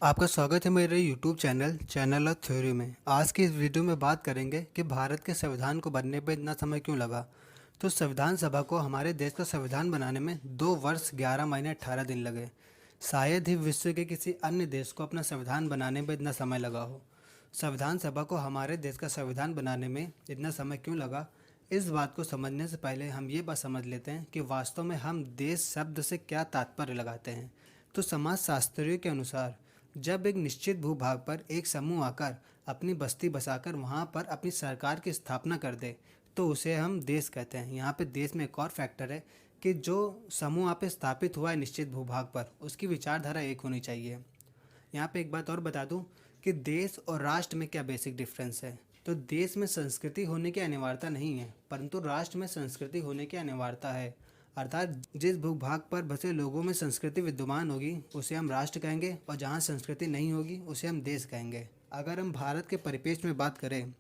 आपका स्वागत है मेरे YouTube चैनल ऑफ थ्योरी में। आज की इस वीडियो में बात करेंगे कि भारत के संविधान को बनने पर इतना समय क्यों लगा। तो संविधान सभा को हमारे देश का संविधान बनाने में 2 वर्ष 11 महीने 18 दिन लगे। शायद ही विश्व के किसी अन्य देश को अपना संविधान बनाने में इतना समय लगा हो। संविधान सभा को हमारे देश का संविधान बनाने में इतना समय क्यों लगा, इस बात को समझने से पहले हम ये बात समझ लेते हैं कि वास्तव में हम देश शब्द से क्या तात्पर्य लगाते हैं। तो समाजशास्त्रियों के अनुसार जब एक निश्चित भूभाग पर एक समूह आकर अपनी बस्ती बसाकर वहाँ पर अपनी सरकार की स्थापना कर दे तो उसे हम देश कहते हैं। यहाँ पे देश में एक और फैक्टर है कि जो समूह यहाँ पे स्थापित हुआ है निश्चित भूभाग पर, उसकी विचारधारा एक होनी चाहिए। यहाँ पे एक बात और बता दूँ कि देश और राष्ट्र में क्या बेसिक डिफरेंस है। तो देश में संस्कृति होने की अनिवार्यता नहीं है, परंतु राष्ट्र में संस्कृति होने की अनिवार्यता है। अर्थात जिस भूभाग पर बसे लोगों में संस्कृति विद्यमान होगी उसे हम राष्ट्र कहेंगे, और जहाँ संस्कृति नहीं होगी उसे हम देश कहेंगे। अगर हम भारत के परिप्रेक्ष्य में बात करें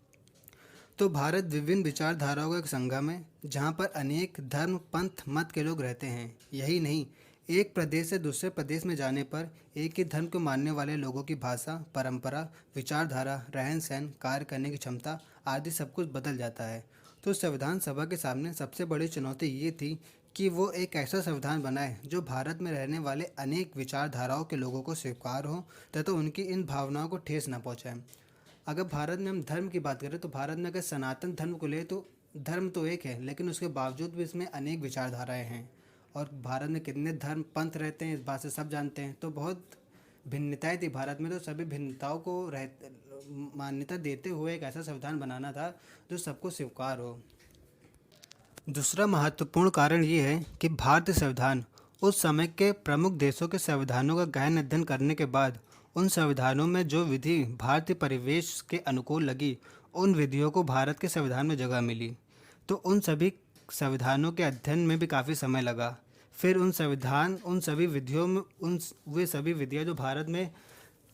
तो भारत विभिन्न विचारधाराओं का एक संगम है, जहाँ पर अनेक धर्म पंथ मत के लोग रहते हैं। यही नहीं, एक प्रदेश से दूसरे प्रदेश में जाने पर एक ही धर्म को मानने वाले लोगों की भाषा, परंपरा, विचारधारा, रहन सहन, कार्य करने की क्षमता आदि सब कुछ बदल जाता है। तो संविधान सभा के सामने सबसे बड़ी चुनौती ये थी कि वो एक ऐसा संविधान बनाए जो भारत में रहने वाले अनेक विचारधाराओं के लोगों को स्वीकार हो तथा उनकी इन भावनाओं को ठेस न पहुँचाए। अगर भारत में हम धर्म की बात करें तो भारत में अगर सनातन धर्म को ले तो धर्म तो एक है, लेकिन उसके बावजूद भी इसमें अनेक विचारधाराएं हैं। और भारत में कितने धर्म पंथ रहते हैं इस बात से सब जानते हैं। तो बहुत भिन्नताएं थी भारत में, तो सभी भिन्नताओं को मान्यता देते हुए एक ऐसा संविधान बनाना था जो सबको स्वीकार हो। दूसरा महत्वपूर्ण कारण ये है कि भारतीय संविधान उस समय के प्रमुख देशों के संविधानों का गहन अध्ययन करने के बाद उन संविधानों में जो विधि भारतीय परिवेश के अनुकूल लगी, उन विधियों को भारत के संविधान में जगह मिली। तो उन सभी संविधानों के अध्ययन में भी काफ़ी समय लगा। फिर उन सभी विधियों में वे सभी विधियाँ जो भारत में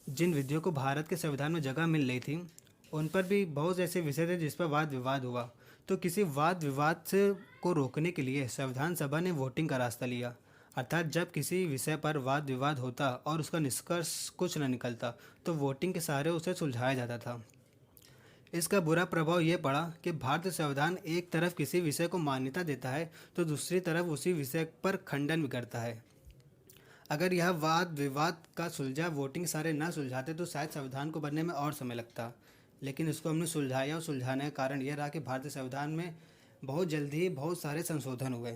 जिन विधियों को भारत के संविधान में जगह मिल रही थी, उन पर भी बहुत ऐसे विषय थे जिस पर वाद विवाद हुआ। तो किसी वाद विवाद से को रोकने के लिए संविधान सभा ने वोटिंग का रास्ता लिया। अर्थात जब किसी विषय पर वाद विवाद होता और उसका निष्कर्ष कुछ न निकलता तो वोटिंग के सहारे उसे सुलझाया जाता था। इसका बुरा प्रभाव ये पड़ा कि भारतीय संविधान एक तरफ किसी विषय को मान्यता देता है तो दूसरी तरफ उसी विषय पर खंडन भी करता है। अगर यह वाद विवाद का सुलझा वोटिंग सारे ना सुलझाते तो शायद संविधान को बनने में और समय लगता, लेकिन इसको हमने सुलझाया और सुलझाने का कारण यह रहा कि भारतीय संविधान में बहुत जल्दी ही बहुत सारे संशोधन हुए।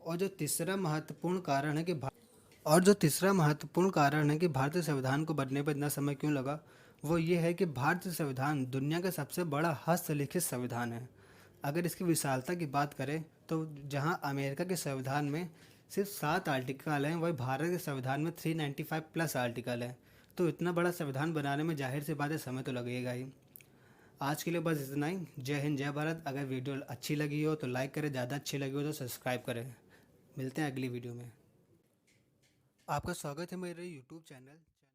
और जो तीसरा महत्वपूर्ण कारण है कि भारतीय संविधान को बनने पर इतना समय क्यों लगा, वो ये है कि भारतीय संविधान दुनिया का सबसे बड़ा हस्तलिखित संविधान है। अगर इसकी विशालता की बात करें तो जहां अमेरिका के संविधान में सिर्फ 7 आर्टिकल हैं, वही भारत के संविधान में 395 प्लस आर्टिकल हैं। तो इतना बड़ा संविधान बनाने में जाहिर सी बात है समय तो लगेगा ही। आज के लिए बस इतना ही। जय हिंद, जय भारत। अगर वीडियो अच्छी लगी हो तो लाइक करें, ज़्यादा अच्छी लगी हो तो सब्सक्राइब करें। मिलते हैं अगली वीडियो में। आपका स्वागत है मेरे YouTube चैनल